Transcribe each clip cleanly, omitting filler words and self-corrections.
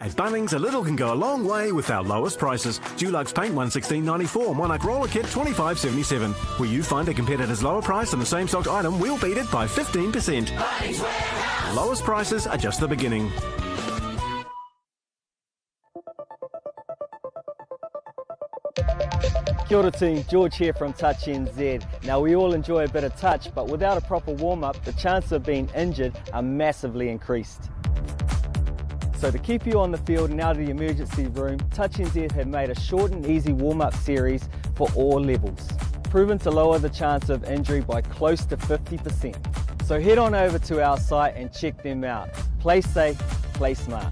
At Bunnings, a little can go a long way with our lowest prices. Dulux paint $116.94, Monarch roller kit $25.77. Where you find a competitor's lower price on the same stock item, we'll beat it by 15%. Bunnings Warehouse. Lowest prices are just the beginning. Kia ora team, George here from Touch NZ. Now we all enjoy a bit of touch, but without a proper warm-up, the chances of being injured are massively increased. So to keep you on the field and out of the emergency room, Touch NZ have made a short and easy warm-up series for all levels, proven to lower the chance of injury by close to 50%. So head on over to our site and check them out. Play safe, play smart.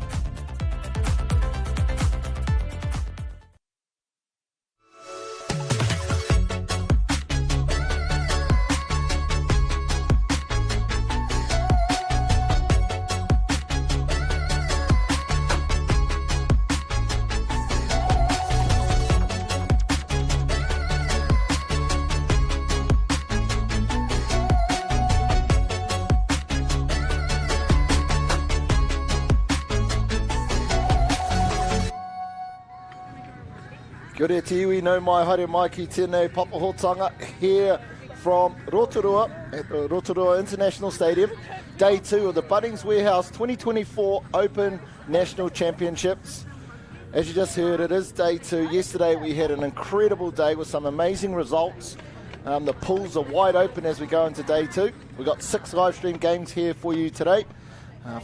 Kia ora te iwi, no mai haere mai ki tēnei papahotanga here from Rotorua at the Rotorua International Stadium. Day 2 of the Bunnings Warehouse 2024 Open National Championships. As you just heard, it is day 2. Yesterday we had an incredible day with some amazing results. The pools are wide open as we go into day 2. We've got 6 live stream games here for you today.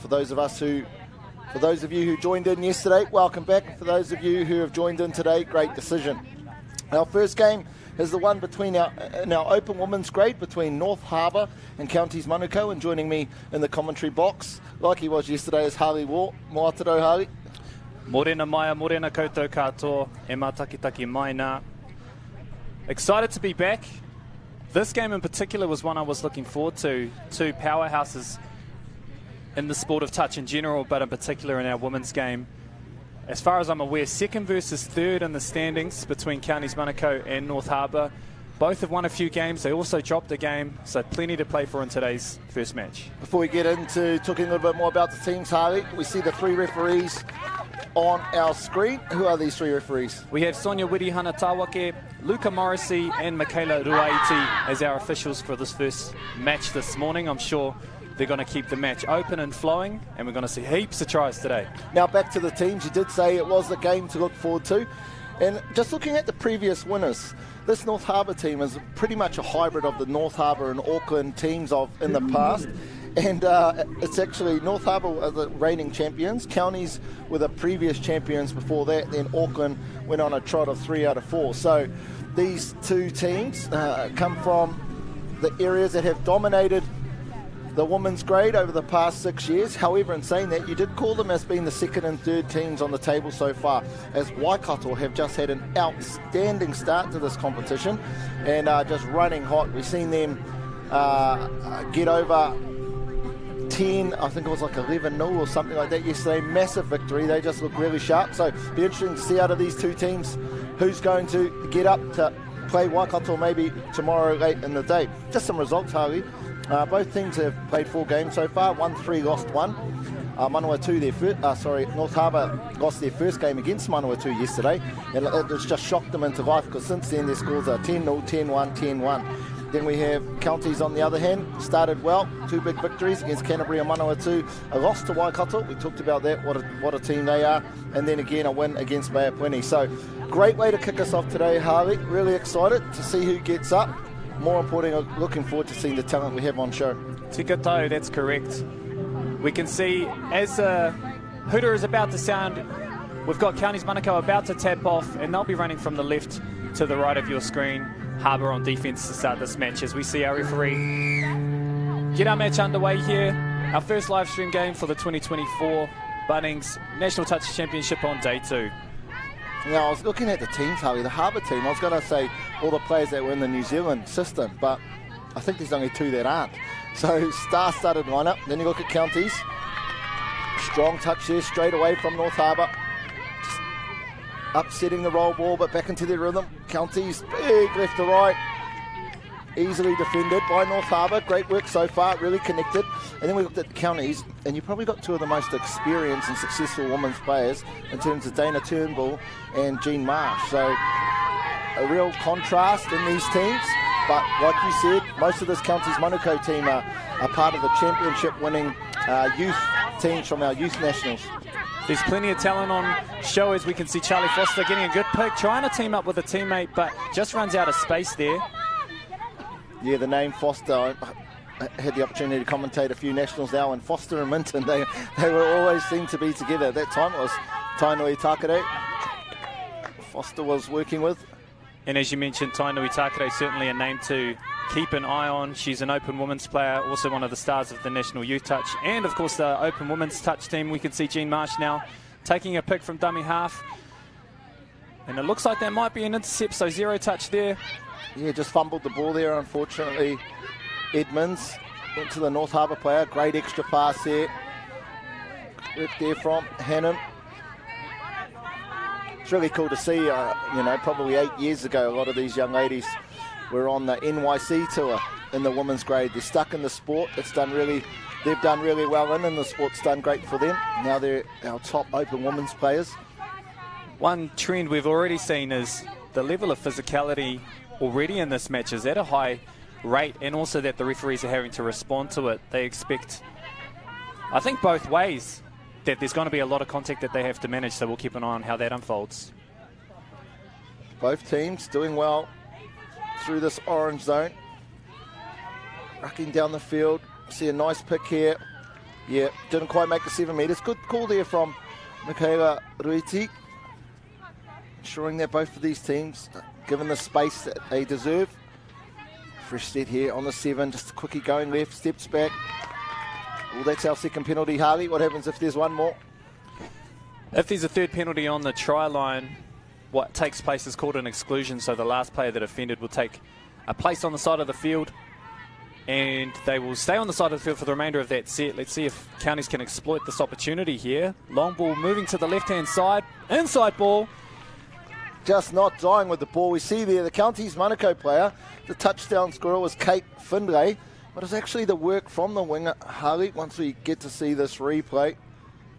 For those of you who joined in yesterday, welcome back. For those of you who have joined in today, great decision. Our first game is the one between our open women's grade between North Harbour and Counties Manukau, and joining me in the commentary box, like he was yesterday, is Harley War. Moataro, Harley. Morena Maia, morena koutou katoa, e mātakitaki mai nā. Excited to be back. This game in particular was one I was looking forward to. Two powerhouses in the sport of touch in general, but in particular in our women's game. As far as I'm aware, second versus third in the standings between Counties Manukau and North Harbour. Both have won a few games. They also dropped a game, so plenty to play for in today's first match. Before we get into talking a little bit more about the teams, Harley, we see the 3 referees on our screen. Who are these 3 referees? We have Sonia Wirihana-Tawake, Luca Morrissey and Michaela Ruaiti as our officials for this first match this morning. I'm sure they're going to keep the match open and flowing, and we're going to see heaps of tries today. Now back to the teams. You did say it was the game to look forward to. And just looking at the previous winners, this North Harbour team is pretty much a hybrid of the North Harbour and Auckland teams in the past. And it's actually North Harbour are the reigning champions. Counties were the previous champions before that. Then Auckland went on a trot of 3 out of 4. So these two teams come from the areas that have dominated the women's grade over the past 6 years. However, in saying that, you did call them as being the second and third teams on the table so far, as Waikato have just had an outstanding start to this competition and just running hot. We've seen them get over 10, I think it was like 11-0 or something like that yesterday. Massive victory. They just look really sharp. So it'll be interesting to see out of these two teams who's going to get up to play Waikato maybe tomorrow late in the day. Just some results, Harley. Both teams have played 4 games so far, won 3, lost 1. North Harbour lost their first game against Manawatu yesterday, and it's just shocked them into life, because since then their scores are 10-0, 10-1, 10-1. Then we have Counties on the other hand, started well, 2 big victories against Canterbury and Manawatu, a loss to Waikato, we talked about that, what a team they are, and then again a win against Mayapuni. So great way to kick us off today, Harley. Really excited to see who gets up. More importantly, looking forward to seeing the talent we have on show. Tika tau, that's correct. We can see as a hooter is about to sound, we've got Counties Manukau about to tap off, and they'll be running from the left to the right of your screen. Harbour on defence to start this match as we see our referee get our match underway here. Our first live stream game for the 2024 Bunnings National Touch Championship on day 2. Now, I was looking at the teams, Harley, the Harbour team. I was going to say all the players that were in the New Zealand system, but I think there's only 2 that aren't. So, star-studded lineup. Then you look at Counties. Strong touch there straight away from North Harbour. Just upsetting the roll ball, but back into their rhythm. Counties, big left to right. easily defended by North Harbour. Great work so far, really connected. And then we looked at the counties, and you probably got two of the most experienced and successful women's players in terms of Dana Turnbull and Jean Marsh. So a real contrast in these teams. But like you said, most of this county's Manukau team are part of the championship winning youth teams from our youth nationals. There's plenty of talent on show, as we can see Charlie Foster getting a good pick, trying to team up with a teammate, but just runs out of space there. Yeah, the name Foster, I had the opportunity to commentate a few nationals now, and Foster and Minton, they were always seemed to be together. At that time it was Tainui Takere Foster was working with. And as you mentioned, Tainui Takere, certainly a name to keep an eye on. She's an open women's player, also one of the stars of the National Youth Touch. And, of course, the open women's touch team. We can see Jean Marsh now taking a pick from dummy half. And it looks like that might be an intercept, so 0 touch there. Yeah, just fumbled the ball there, unfortunately. Edmonds went to the North Harbour player. Great extra pass there. Work there from Hannon. It's really cool to see, probably 8 years ago, a lot of these young ladies were on the NYC tour in the women's grade. They're stuck in the sport. They've done really well and the sport's done great for them. Now they're our top open women's players. One trend we've already seen is the level of physicality already in this match is at a high rate, and also that the referees are having to respond to it. They expect, I think, both ways, that there's going to be a lot of contact that they have to manage, so we'll keep an eye on how that unfolds. Both teams doing well through this orange zone. Rucking down the field. See a nice pick here. Yeah, didn't quite make the 7 metres. Good call there from Michaela Ruiti. Ensuring that both of these teams given the space that they deserve. Fresh set here on the 7. Just a quickie going left. Steps back. Well, that's our second penalty, Harley. What happens if there's one more? If there's a third penalty on the try line, what takes place is called an exclusion, so the last player that offended will take a place on the side of the field, and they will stay on the side of the field for the remainder of that set. Let's see if counties can exploit this opportunity here. Long ball moving to the left-hand side. Inside ball. Just not dying with the ball. We see there the county's Manukau player. The touchdown scorer was Kate Findlay. But it's actually the work from the winger, Harley, once we get to see this replay.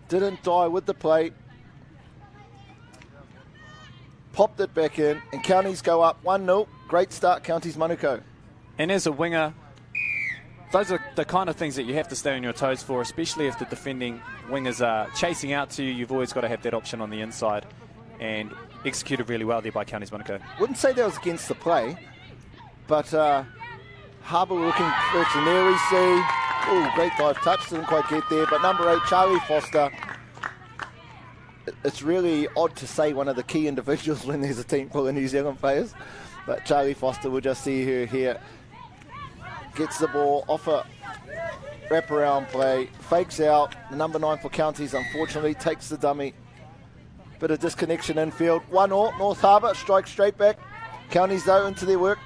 Didn't die with the play. Popped it back in, and counties go up 1-0. Great start, counties Manukau. And as a winger, those are the kind of things that you have to stay on your toes for, especially if the defending wingers are chasing out to you. You've always got to have that option on the inside, and executed really well there by counties Manukau. Wouldn't say that was against the play, but Harbour looking first, and there we see, great dive touch, didn't quite get there, but number 8, Charlie Foster. It's really odd to say one of the key individuals when there's a team full of New Zealand players, but Charlie Foster, we'll just see her here. Gets the ball off a wraparound play, fakes out, the number 9 for counties, unfortunately, takes the dummy. Bit of disconnection infield, 1-0, North Harbour, strike straight back. Counties, though, into their work.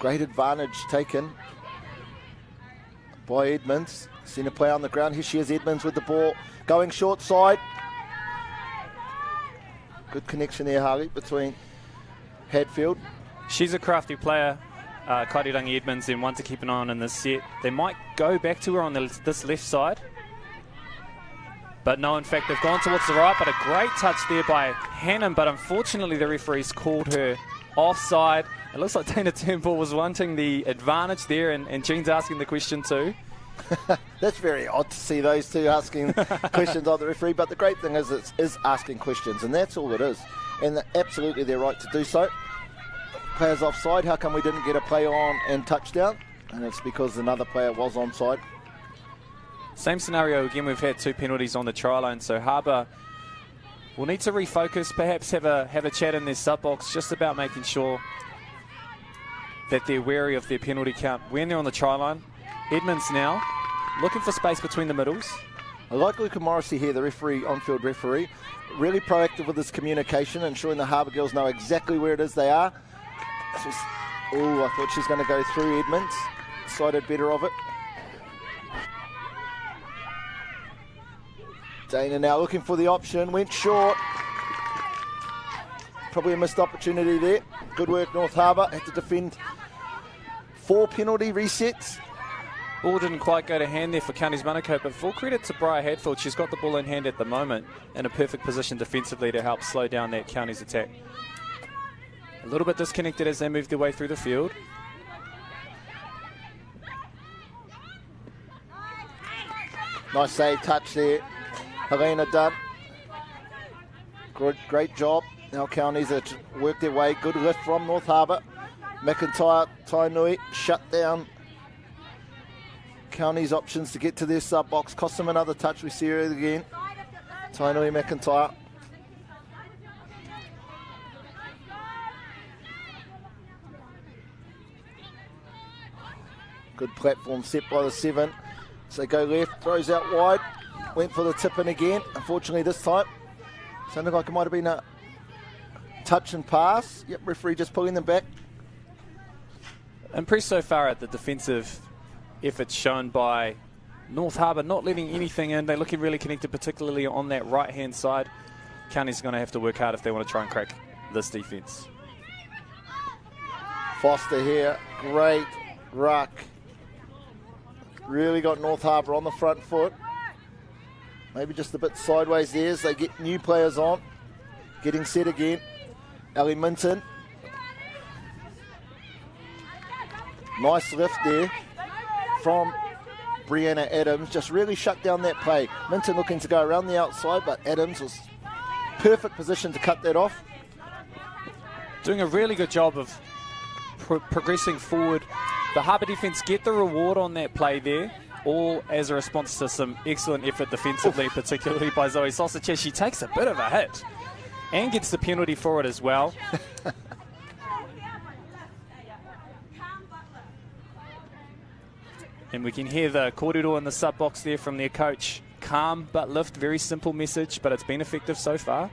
Great advantage taken by Edmonds. Seen a play on the ground. Here she is, Edmonds with the ball. Going short side. Good connection there, Harley, between Hadfield. She's a crafty player, Kairirangi Edmonds, and one to keep an eye on in this set. They might go back to her on this left side. But no, in fact, they've gone towards the right, but a great touch there by Hannon, but unfortunately the referees called her offside. It looks like Dana Turnbull was wanting the advantage there, and Jean's asking the question too. That's very odd to see those two asking questions of the referee, but the great thing is it is asking questions, and that's all it is. And absolutely they're right to do so. Players offside, how come we didn't get a play on and touchdown? And it's because another player was onside. Same scenario again, we've had 2 penalties on the try line, so Harbour will need to refocus, perhaps have a chat in their sub box, just about making sure that they're wary of their penalty count when they're on the try line. Edmonds now looking for space between the middles. I like Luca Morrissey here, the referee, on-field referee. Really proactive with his communication, ensuring the Harbour girls know exactly where it is they are. I thought she was going to go through Edmonds. Decided better of it. Dana now looking for the option, went short. probably a missed opportunity there. Good work, North Harbour. Had to defend 4 penalty resets. Ball didn't quite go to hand there for Counties Manukau, but full credit to Briar Hadfield. She's got the ball in hand at the moment in a perfect position defensively to help slow down that Counties attack. A little bit disconnected as they move their way through the field. Nice save touch there. Helena Dunn. Great job. Now Counties have worked their way. Good lift from North Harbour. McIntyre, Tainui shut down Counties' options to get to their sub box. Cost them another touch. We see her again. Tainui McIntyre. Good platform set by the 7. So they go left, throws out wide. Went for the tip in again. Unfortunately this time. Sounded like it might have been a touch and pass. Yep, referee just pulling them back. Impressed so far at the defensive efforts shown by North Harbour, not letting anything in. They're looking really connected, particularly on that right-hand side. Counties are going to have to work hard if they want to try and crack this defence. Foster here, great ruck. Really got North Harbour on the front foot. Maybe just a bit sideways there as they get new players on. Getting set again. Ellie Minton. Nice lift there from Brianna Adams. Just really shut down that play. Minton looking to go around the outside, but Adams was perfect position to cut that off. Doing a really good job of progressing forward. The Harbour defence get the reward on that play there, all as a response to some excellent effort defensively, particularly by Zoe Sausage. She takes a bit of a hit and gets the penalty for it as well. And we can hear the kōrero in the sub box there from their coach. Calm but lift, very simple message, but it's been effective so far.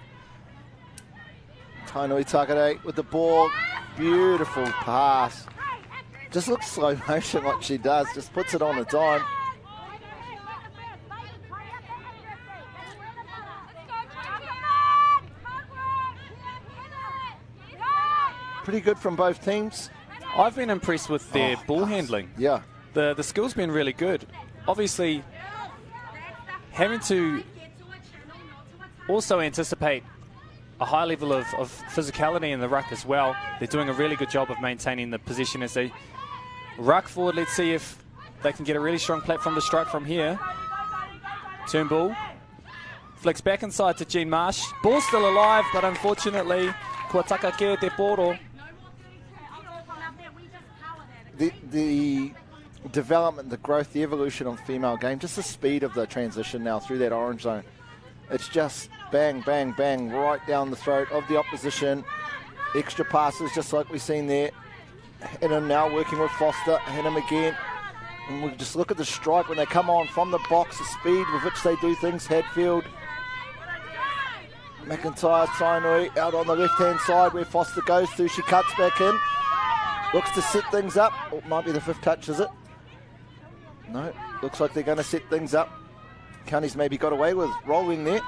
Tainui Takare with the ball. Beautiful pass. Just looks slow motion like she does. Just puts it on a dime. Pretty good from both teams. I've been impressed with their ball handling. Yeah. The skill's been really good. Obviously, having to also anticipate a high level of physicality in the ruck as well. They're doing a really good job of maintaining the position as they ruck forward. Let's see if they can get a really strong platform to strike from here. Turnbull flicks back inside to Jean Marsh. Ball still alive, but unfortunately, kua taka ke te poro. The development, the growth, the evolution of the female game, just the speed of the transition now through that orange zone. It's just bang, bang, bang, right down the throat of the opposition. Extra passes, just like we've seen there. Hannum now working with Foster. Hannum again. And we just look at the strike when they come on from the box, the speed with which they do things. Hadfield. McIntyre, Tainui out on the left-hand side where Foster goes to. She cuts back in. Looks to set things up. Oh, it might be the 5th touch, is it? No, looks like they're going to set things up. Counties maybe got away with rolling there.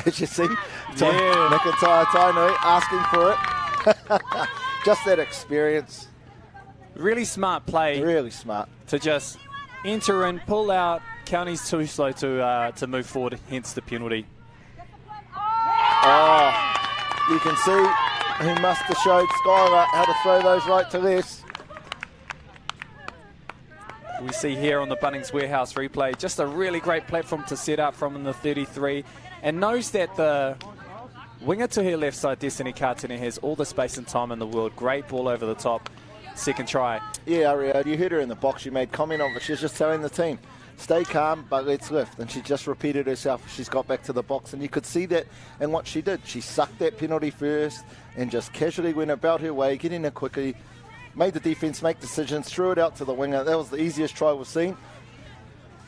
As you see, McIntyre, Tainui asking for it. Just that experience. Really smart play. Really smart. To just enter in, pull out. Counties too slow to move forward, hence the penalty. Oh, you can see he must have showed Skylar how to throw those right to left. We see here on the Bunnings Warehouse replay, just a really great platform to set up from in the 33, and knows that the winger to her left side, Destiny Kartene, has all the space and time in the world. Great ball over the top. Second try. Yeah, Aria, you heard her in the box. She made comment of it. She was just telling the team, stay calm, but let's lift. And she just repeated herself. She's got back to the box, and you could see that in what she did. She sucked that penalty first and just casually went about her way, getting there quickly, made the defence make decisions, threw it out to the winger. That was the easiest try we've seen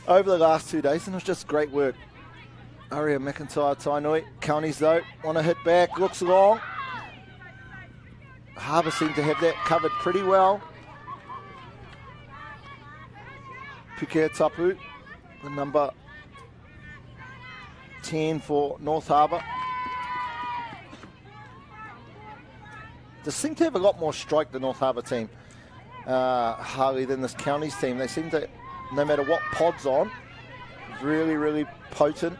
over the last 2 days, and it was just great work. Aria McIntyre, Tainui. Counties, though, want to hit back, looks long. Harbour seemed to have that covered pretty well. Pukea Tapu, the number 10 for North Harbour. just seem to have a lot more strike, the North Harbour team, Harley, than this Counties team. They seem to, no matter what pod's on, really, really potent.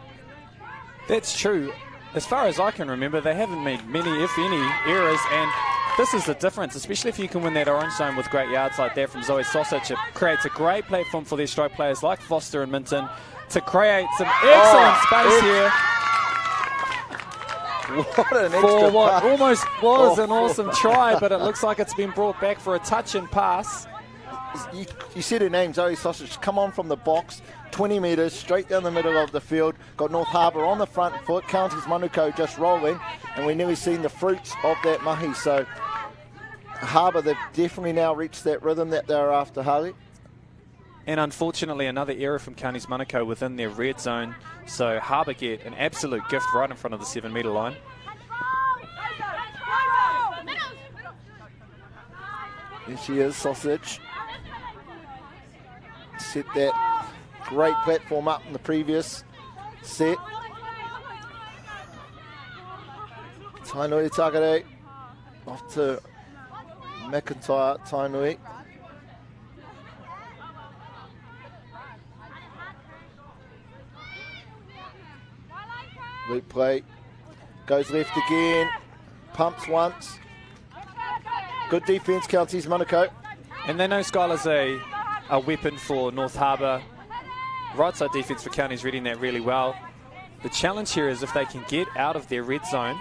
That's true. As far as I can remember, they haven't made many, if any, errors, and this is the difference, especially if you can win that orange zone with great yards like that from Zoe Sausage. It creates a great platform for their strike players like Foster and Minton to create some excellent space here. What an extra For what pass. almost was an awesome try, but it looks like it's been brought back for a touch and pass. You said her name, Zoe Sausage, come on from the box, 20 metres, straight down the middle of the field. Got North Harbour on the front foot, Counties Manukau just rolling, and we've nearly seen the fruits of that mahi. So Harbour, they've definitely now reached that rhythm that they're after, Harley. And unfortunately, another error from Counties Manukau within their red zone. So Harbour get an absolute gift right in front of the 7 metre line. There she is, Sausage. Set that great platform up in the previous set. Tainui Takare off to McIntyre. Tainui. Loop play. Goes left again. Pumps once. Good defence, Counties Manukau. And they know Skylar's a weapon for North Harbour. Right side defence for Counties reading that really well. The challenge here is if they can get out of their red zone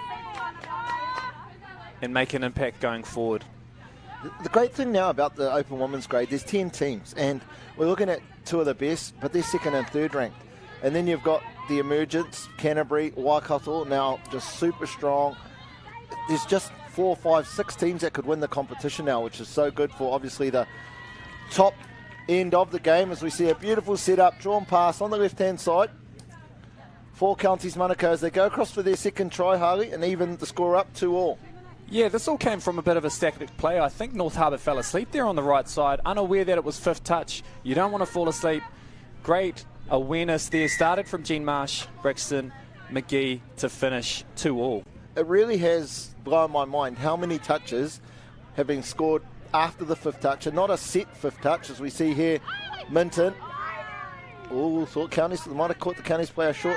and make an impact going forward. The great thing now about the Open Women's grade, there's 10 teams, and we're looking at 2 of the best, but they're 2nd and 3rd ranked. And then you've got the emergence, Canterbury, Waikato, now just super strong. There's just 4, 5, 6 teams that could win the competition now, which is so good for obviously the top end of the game, as we see a beautiful setup, drawn pass on the left-hand side. 4 Counties Manukau as they go across for their second try, Harley, and even the score up 2-2. Yeah, this all came from a bit of a static play. I think North Harbour fell asleep there on the right side, unaware that it was 5th touch. You don't want to fall asleep. Great awareness there. Started from Jean Marsh, Brixton, McGee to finish 2-2. It really has blown my mind how many touches have been scored after the 5th touch, and not a set 5th touch, as we see here. Minton. Oh, thought Counties might have caught the Counties player short.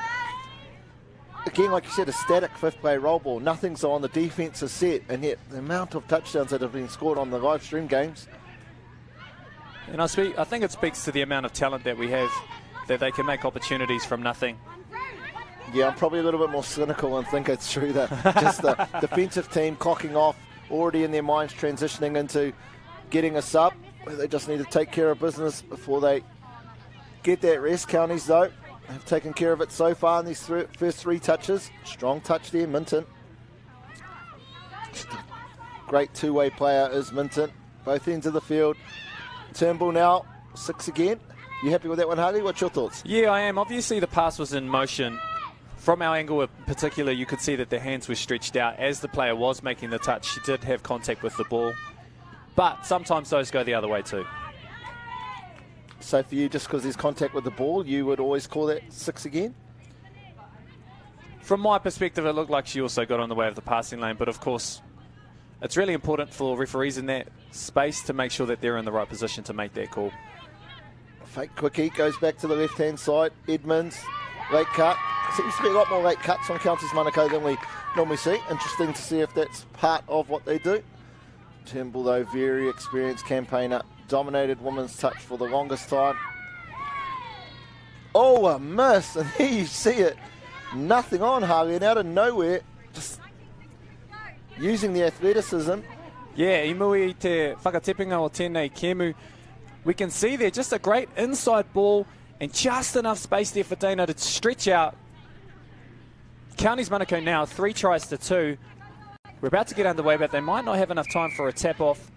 Again, like you said, a static 5th play roll ball. Nothing's on, the defence is set, and yet the amount of touchdowns that have been scored on the live stream games. And I think it speaks to the amount of talent that we have, that they can make opportunities from nothing. Yeah, I'm probably a little bit more cynical and think it's true that just the defensive team clocking off, already in their minds transitioning into getting a sub. They just need to take care of business before they get that rest. Counties, though, have taken care of it so far in these first 3 touches. Strong touch there, Minton. Great two-way player is Minton. Both ends of the field. Turnbull now, 6 again. You happy with that one, Harley? What's your thoughts? Yeah, I am. Obviously, the pass was in motion. From our angle in particular, you could see that the hands were stretched out. As the player was making the touch, she did have contact with the ball. But sometimes those go the other way too. So for you, just because there's contact with the ball, you would always call that 6 again? From my perspective, it looked like she also got on the way of the passing lane. But of course, it's really important for referees in that space to make sure that they're in the right position to make that call. Fake quickie goes back to the left-hand side. Edmonds, late cut. Seems to be a lot more late cuts on Counties Manukau than we normally see. Interesting to see if that's part of what they do. Turnbull, though, very experienced campaigner. Dominated women's touch for the longest time. Oh, a miss. And here you see it. Nothing on, Harvey. And out of nowhere, just using the athleticism. Yeah, imui te whakatepinga o tēnei kemu. We can see there just a great inside ball and just enough space there for Dana to stretch out. Counties Manukau now 3 tries to 2. We're about to get underway, but they might not have enough time for a tap-off.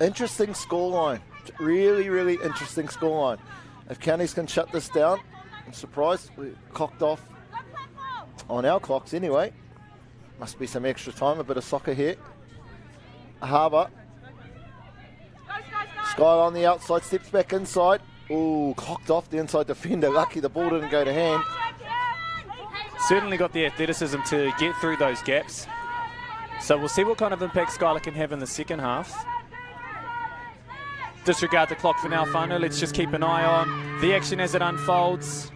Interesting scoreline. Really, really interesting scoreline. If Counties can shut this down, I'm surprised we clocked off on our clocks anyway. Must be some extra time, a bit of soccer here. Harbour. Sky on the outside, steps back inside. Ooh, clocked off the inside defender. Lucky the ball didn't go to hand. Certainly got the athleticism to get through those gaps. So we'll see what kind of impact Skylar can have in the second half. Disregard the clock for now, Whānau. Let's just keep an eye on the action as it unfolds.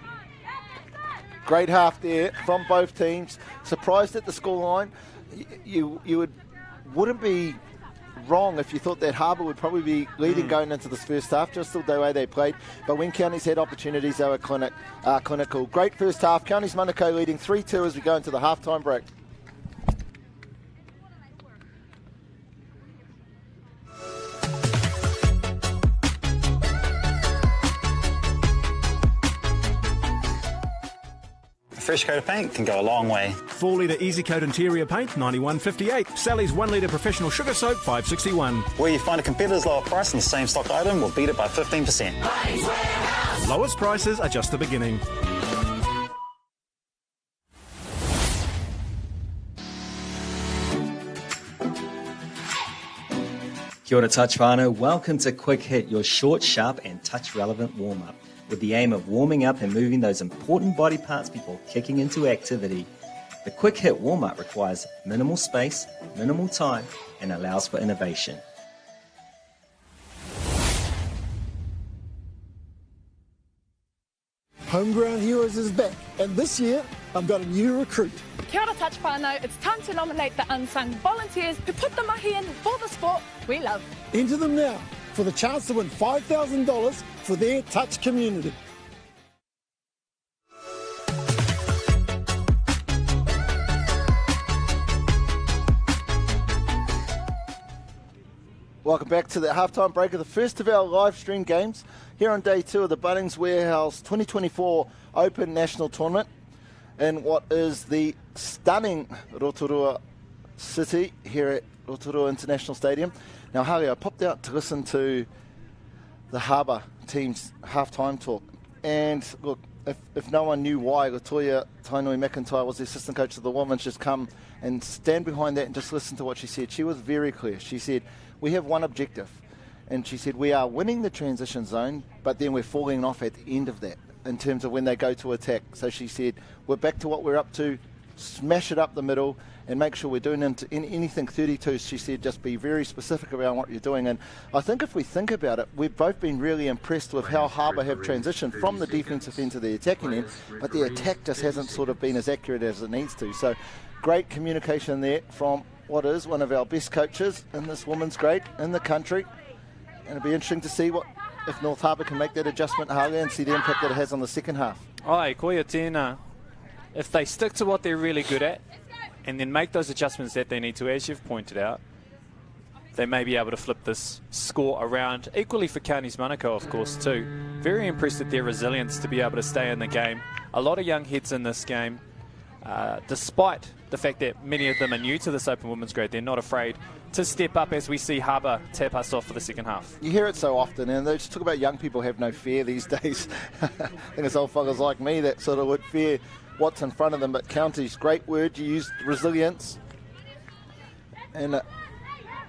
Great half there from both teams. Surprised at the scoreline. You wouldn't be wrong if you thought that Harbour would probably be leading going into this first half, just the way they played. But when Counties had opportunities, they were clinical. Great first half. Counties Manukau leading 3-2 as we go into the halftime break. A fresh coat of paint can go a long way. 4 litre Easy Coat interior paint, $91.58. Sally's 1 litre professional sugar soap, $5.61. Where you find a competitor's lower price on the same stock item, will beat it by 15%. Lowest prices are just the beginning. Kia ora touch whānau, welcome to Quick Hit, your short, sharp and touch relevant warm-up, with the aim of warming up and moving those important body parts before kicking into activity. The Quick Hit warm-up requires minimal space, minimal time, and allows for innovation. Homegrown Heroes is back, and this year I've got a new recruit. Kia ora touch whānau, it's time to nominate the unsung volunteers who put the mahi in for the sport we love. Enter them now for the chance to win $5,000 for their touch community. Welcome back to the halftime break of the first of our live stream games here on day 2 of the Bunnings Warehouse 2024 Open National Tournament in what is the stunning Rotorua city here at Rotorua International Stadium. Now, Harley, I popped out to listen to the Harbour team's halftime talk, and look, if no one knew why, Latoya Tainui McIntyre was the assistant coach of the women's, just come and stand behind that and just listen to what she said. She was very clear. She said, we have one objective, and she said we are winning the transition zone, but then we're falling off at the end of that in terms of when they go to attack. So she said we're back to what we're up to, smash it up the middle and make sure we're doing anything 32. She said just be very specific around what you're doing. And I think if we think about it, we've both been really impressed with how Harbour have transitioned from the defensive end to the attacking end, but the attack just hasn't sort of been as accurate as it needs to. So great communication there from what is one of our best coaches in this women's grade in the country. And it'll be interesting to see if North Harbour can make that adjustment, Harley, and see the impact that it has on the second half. Ai, koia tēnā. If they stick to what they're really good at and then make those adjustments that they need to, as you've pointed out, they may be able to flip this score around. Equally for Counties Manukau, of course, too. Very impressed at their resilience to be able to stay in the game. A lot of young heads in this game. Despite the fact that many of them are new to this Open Women's grade, they're not afraid to step up as we see Harbour tap us off for the second half. You hear it so often, and they just talk about young people have no fear these days. I think it's old fellas like me that sort of would fear what's in front of them, but Counties, great word, you used resilience. And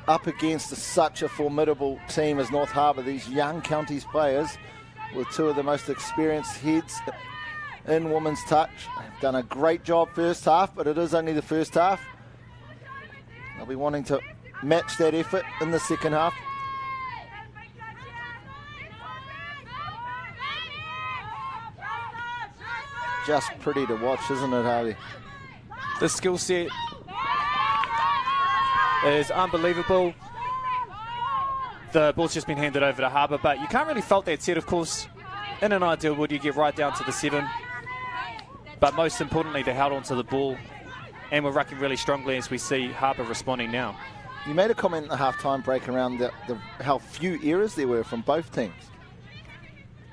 up against such a formidable team as North Harbour, these young Counties players were two of the most experienced heads in women's touch. They've done a great job first half, but it is only the first half. They'll be wanting to match that effort in the second half. Just pretty to watch, isn't it, Harley? The skill set is unbelievable. The ball's just been handed over to Harbour, but you can't really fault that set, of course. In an ideal world, you get right down to the 7. But most importantly, they held onto the ball and were rucking really strongly as we see Harbour responding now. You made a comment in the half-time break around how few errors there were from both teams.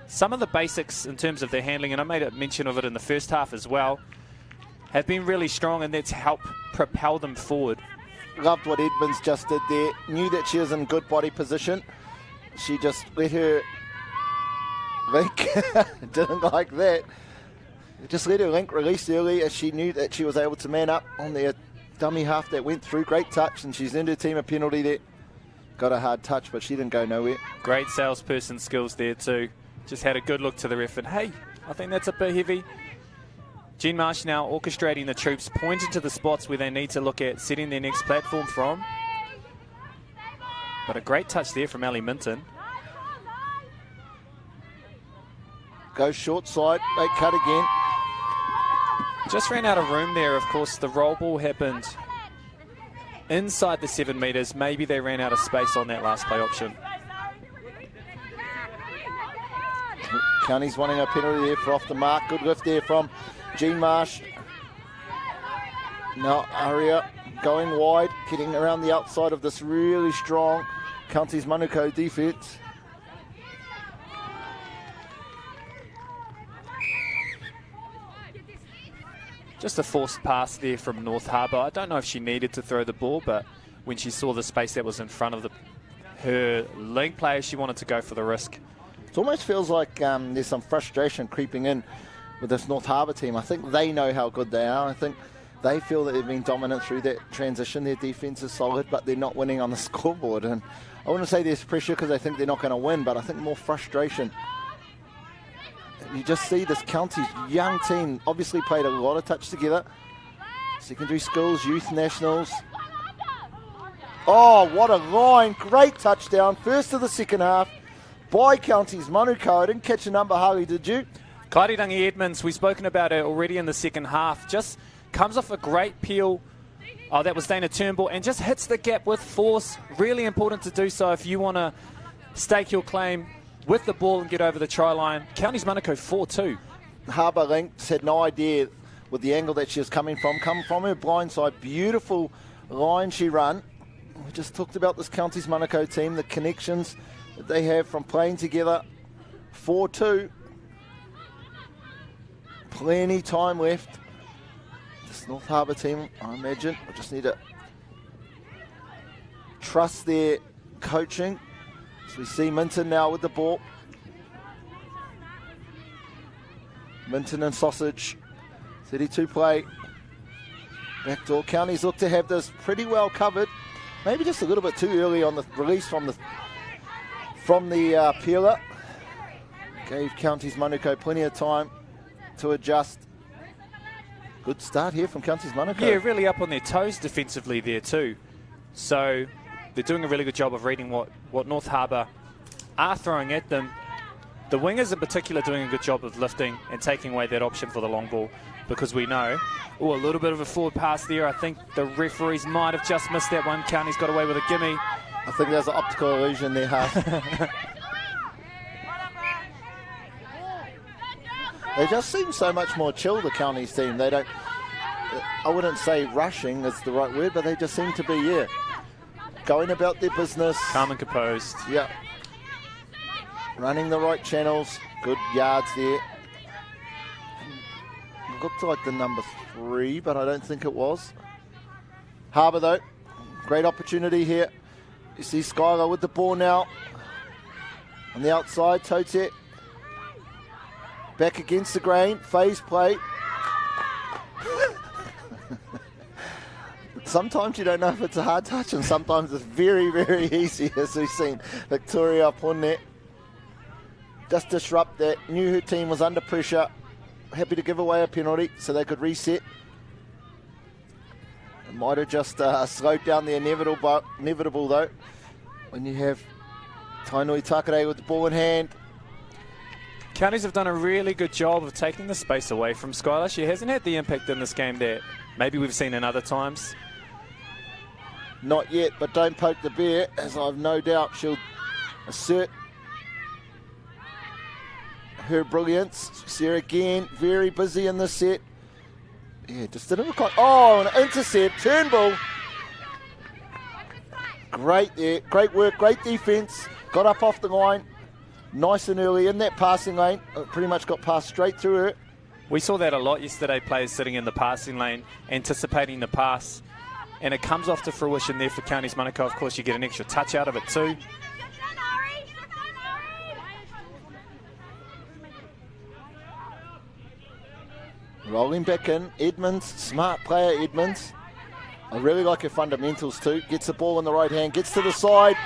Some of the basics in terms of their handling, and I made a mention of it in the first half as well, have been really strong, and that's helped propel them forward. Loved what Edmonds just did there. Knew that she was in good body position. She just let her link. Didn't like that. Just let her link release early as she knew that she was able to man up on their dummy half that went through. Great touch, and she's earned her team a penalty there. Got a hard touch, but she didn't go nowhere. Great salesperson skills there too. Just had a good look to the ref and, hey, I think that's a bit heavy. Jean Marsh now orchestrating the troops, pointing to the spots where they need to look at setting their next platform from. But a great touch there from Ali Minton. Goes short side, they cut again. Just ran out of room there. Of course, the roll ball happened inside the 7 metres. Maybe they ran out of space on that last play option. County's wanting a penalty there for off the mark. Good lift there from Jean Marsh. Now Aria going wide, getting around the outside of this really strong County's Manukau defence. Just a forced pass there from North Harbour. I don't know if she needed to throw the ball, but when she saw the space that was in front of her link player, she wanted to go for the risk. It almost feels like there's some frustration creeping in with this North Harbour team. I think they know how good they are. I think they feel that they've been dominant through that transition. Their defence is solid, but they're not winning on the scoreboard. And I wouldn't say there's pressure because they think they're not going to win, but I think more frustration. You just see this County young team obviously played a lot of touch together. Secondary schools, youth nationals. Oh, what a line. Great touchdown. First of the second half by County's Manukau. I didn't catch the number, Harley, did you? Kairirangi Edmonds, we've spoken about it already in the second half. Just comes off a great peel. Oh, that was Dana Turnbull, and just hits the gap with force. Really important to do so if you want to stake your claim with the ball and get over the try line. County's Manukau 4-2. Harbour Links had no idea with the angle that she was coming from her blind side. Beautiful line she run. We just talked about this County's Manukau team, the connections that they have from playing together. 4-2. Plenty time left. This North Harbour team, I imagine, will just need to trust their coaching. So we see Minton now with the ball. Minton and Sausage. 32 play. Backdoor. Counties look to have this pretty well covered. Maybe just a little bit too early on the release from the peeler. Gave Counties Manukau plenty of time to adjust. Good start here from Counties Manukau. Yeah, really up on their toes defensively there too. So they're doing a really good job of reading what North Harbour are throwing at them. The wingers in particular doing a good job of lifting and taking away that option for the long ball, because we know, a little bit of a forward pass there. I think the referees might have just missed that one. County's got away with a gimme. I think there's an optical illusion there, Huff. They just seem so much more chill, the Counties team. They don't, I wouldn't say rushing is the right word, but they just seem to be, going about their business. Calm and composed. Yeah. Running the right channels. Good yards there. It looked like the number 3, but I don't think it was. Harbour, though. Great opportunity here. You see Skylar with the ball now. On the outside, Tote. Back against the grain. Phase play. Sometimes you don't know if it's a hard touch, and sometimes it's very, very easy, as we've seen Victoria up on net. Just disrupt that. Knew her team was under pressure. Happy to give away a penalty so they could reset. It might have just slowed down the inevitable though, when you have Tainui Takare with the ball in hand. Counties have done a really good job of taking the space away from Skylar. She hasn't had the impact in this game that maybe we've seen in other times. Not yet, but don't poke the bear, as I've no doubt she'll assert her brilliance. Sarah again, very busy in this set. Yeah, just didn't look like... Oh, an intercept. Turnbull. Great there. Great work, great defence. Got up off the line. Nice and early in that passing lane. Pretty much got passed straight through her. We saw that a lot yesterday, players sitting in the passing lane, anticipating the pass. And it comes off to fruition there for Counties Manukau. Of course, you get an extra touch out of it too. Rolling back in, Edmonds, smart player Edmonds. I really like her fundamentals too. Gets the ball in the right hand, gets to the side,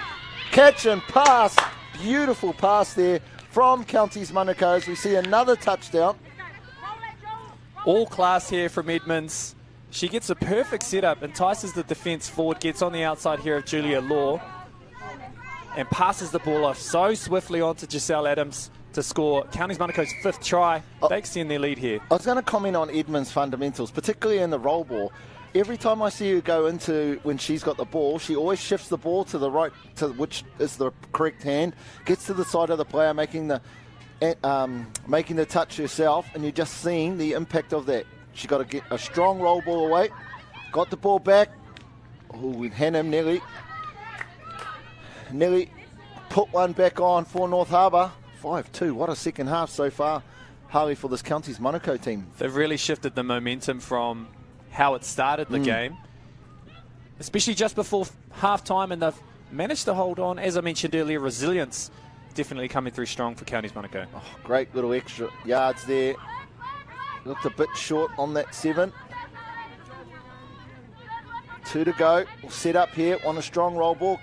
catch and pass. Beautiful pass there from Counties Manukau as we see another touchdown. All class here from Edmonds. She gets a perfect setup, entices the defence forward, gets on the outside here of Julia Law, and passes the ball off so swiftly onto Giselle Adams to score Counties Manukau's 5th try. They extend their lead here. I was going to comment on Edmonds' fundamentals, particularly in the roll ball. Every time I see her go into when she's got the ball, she always shifts the ball to the right, which is the correct hand, gets to the side of the player, making the touch herself, and you're just seeing the impact of that. She got to get a strong roll ball away, got the ball back. Oh, with Hannah nearly put one back on for North Harbour. 5-2. What a second half so far, Harley, for this Counties Manukau team. They've really shifted the momentum from how it started the game, especially just before half-time, and they've managed to hold on. As I mentioned earlier, resilience definitely coming through strong for Counties Manukau. Oh, great little extra yards there. Looked a bit short on that 7. 2 to go. We'll set up here on a strong roll ball.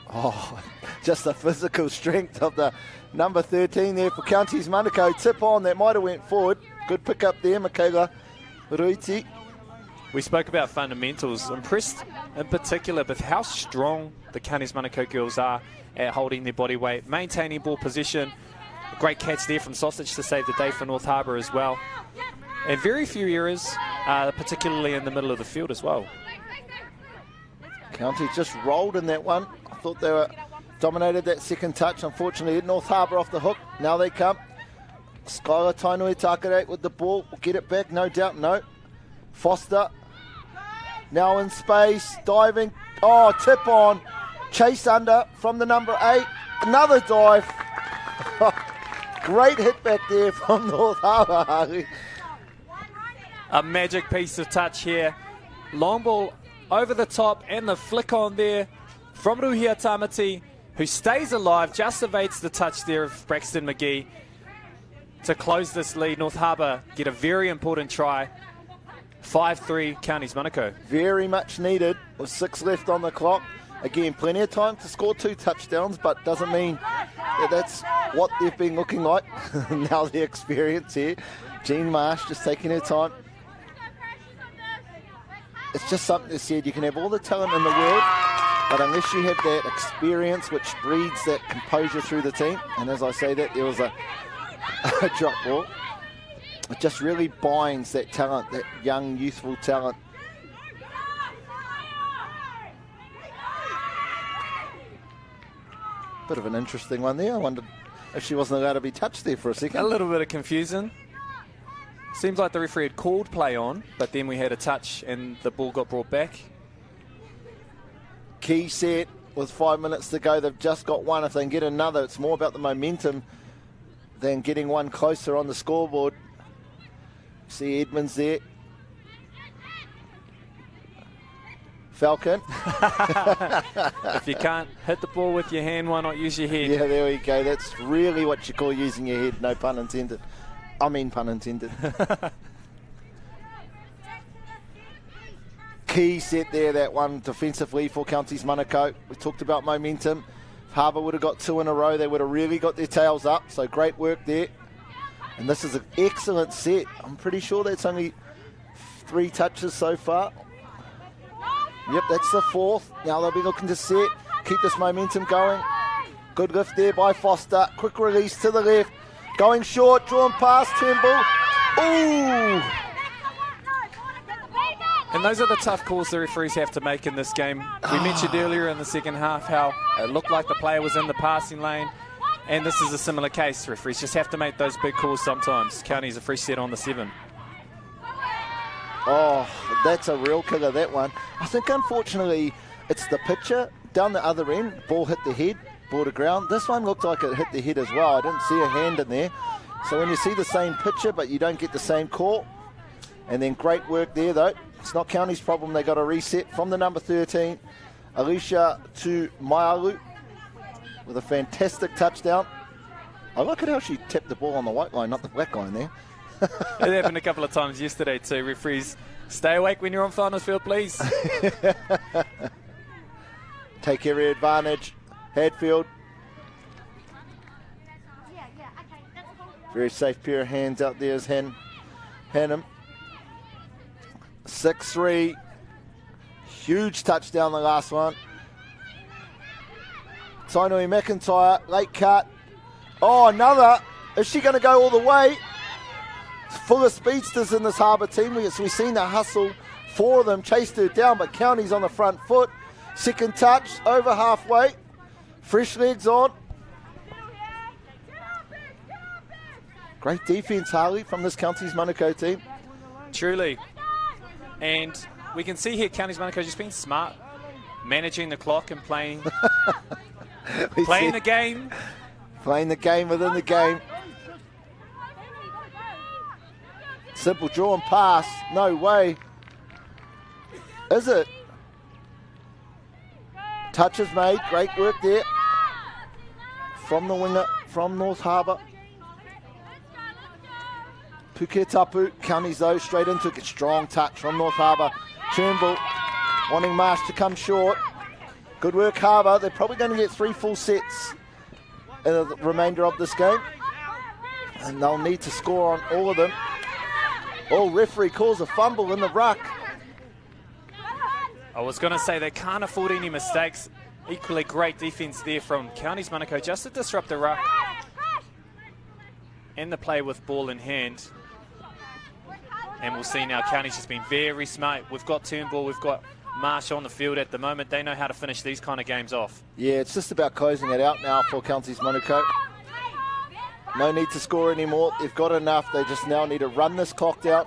Oh, just the physical strength of the number 13 there for Counties Manukau. Tip on, that might have went forward. Good pick up there, Michaela Ruiti. We spoke about fundamentals. Impressed in particular with how strong the Counties Manukau girls are at holding their body weight, maintaining ball possession. A great catch there from Sausage to save the day for North Harbour as well. And very few errors, particularly in the middle of the field as well. County just rolled in that one. I thought they were dominated that second touch. Unfortunately, North Harbour off the hook. Now they come. Skylar Tainui Takare with the ball. Will get it back, no doubt. No. Foster. Now in space. Diving. Oh, tip on. Chase under from the number 8. Another dive. Great hit back there from North Harbour, Harley. A magic piece of touch here. Long ball over the top and the flick on there from Ruhia Tamati, who stays alive, just evades the touch there of Braxton McGee to close this lead. North Harbour get a very important try. 5-3 Counties Manukau. Very much needed with 6 left on the clock. Again, plenty of time to score 2 touchdowns, but doesn't mean that that's what they've been looking like. Now the experience here. Jean Marsh just taking her time. It's just something they said. You can have all the talent in the world, but unless you have that experience which breeds that composure through the team, and as I say that, there was a drop ball. It just really binds that talent, that young, youthful talent. Bit of an interesting one there. I wondered if she wasn't allowed to be touched there for a second. A little bit of confusion. Seems like the referee had called play on, but then we had a touch and the ball got brought back. Key set with 5 minutes to go. They've just got one. If they can get another, it's more about the momentum than getting one closer on the scoreboard. See Edmonds there. Falcon. If you can't hit the ball with your hand, why not use your head? Yeah, there we go. That's really what you call using your head. No pun intended. I mean pun intended. Key set there, that one defensively for Counties Manukau. We talked about momentum. If Harbour would have got 2 in a row, they would have really got their tails up. So great work there. And this is an excellent set. I'm pretty sure that's only 3 touches so far. Yep, that's the 4th. Now they'll be looking to set, keep this momentum going. Good lift there by Foster. Quick release to the left. Going short, drawn past Turnbull. Ooh! And those are the tough calls the referees have to make in this game. We mentioned earlier in the second half how it looked like the player was in the passing lane. And this is a similar case. Referees just have to make those big calls sometimes. Counties a free set on the 7. Oh, that's a real killer, that one. I think, unfortunately, it's the pitcher down the other end. Ball hit the head, ball to ground. This one looked like it hit the head as well. I didn't see a hand in there. So when you see the same pitcher, but you don't get the same call. And then great work there, though. It's not County's problem. They got a reset from the number 13, Alicia to Maialu, with a fantastic touchdown. I like it how she tapped the ball on the white line, not the black line there. It happened a couple of times yesterday too. Referees, stay awake when you're on finals field, please. Take every advantage. Hadfield. Very safe pair of hands out there as Hen Hannum. 6-3. Huge touchdown, the last one. Tainui McIntyre, late cut. Oh, another. Is she going to go all the way? It's full of speedsters in this Harbour team. We've seen the hustle. 4 of them chased her down, but County's on the front foot. Second touch, over halfway. Fresh legs on. Great defence, Harley, from this County's Manukau team. Truly. And we can see here County's Manukau just being smart, managing the clock and playing the game. Playing the game within the game. Simple draw and pass. No way. Is it? Touch is made. Great work there from the winger from North Harbour. Puketapu, Counties though, straight into a strong touch from North Harbour. Turnbull wanting Marsh to come short. Good work, Harbour. They're probably going to get 3 full sets in the remainder of this game. And they'll need to score on all of them. Oh, referee calls a fumble in the ruck. I was going to say they can't afford any mistakes. Equally great defence there from Counties Manukau just to disrupt the ruck. And the play with ball in hand. And we'll see now County's just been very smart. We've got Turnbull, we've got Marsh on the field at the moment. They know how to finish these kind of games off. Yeah, it's just about closing it out now for Counties Manukau. No need to score anymore. They've got enough. They just now need to run this clock down.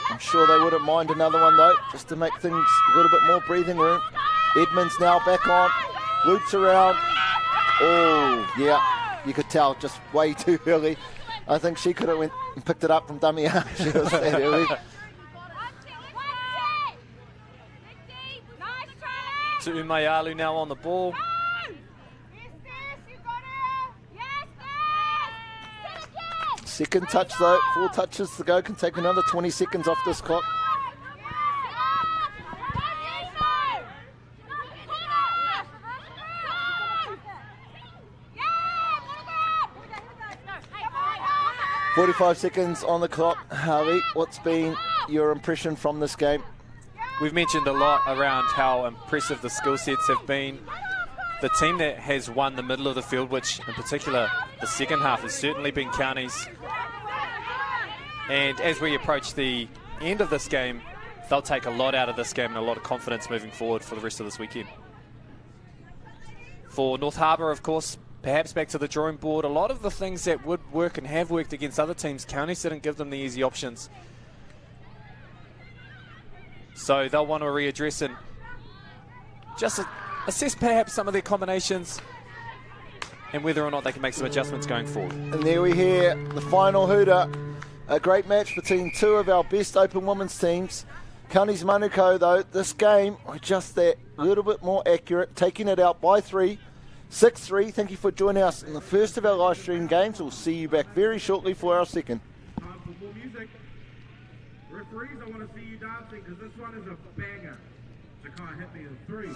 I'm sure they wouldn't mind another one though, just to make things a little bit more breathing room. Edmonds now back on, loops around. Oh, yeah, you could tell just way too early. I think she could have went and picked it up from dummy half. She was that early. To Umayalu now on the ball. Second touch though, 4 touches to go, can take another 20 seconds off this clock. "45 seconds on the clock." Harley, what's been your impression from this game? We've mentioned a lot around how impressive the skill sets have been. The team that has won the middle of the field, which in particular the second half, has certainly been Counties. And as we approach the end of this game, they'll take a lot out of this game and a lot of confidence moving forward for the rest of this weekend. For North Harbour, of course, perhaps back to the drawing board. A lot of the things that would work and have worked against other teams, Counties didn't give them the easy options. So they'll want to readdress and just assess perhaps some of their combinations and whether or not they can make some adjustments going forward. And there we hear the final hooter. A great match between 2 of our best open women's teams. Counties Manukau, though, this game, we're just that little bit more accurate, taking it out by 3, 6-3. Thank you for joining us in the first of our live stream games. We'll see you back very shortly for our second. Referees, I want to see you dancing because this one is a banger. So can't hit me in 3.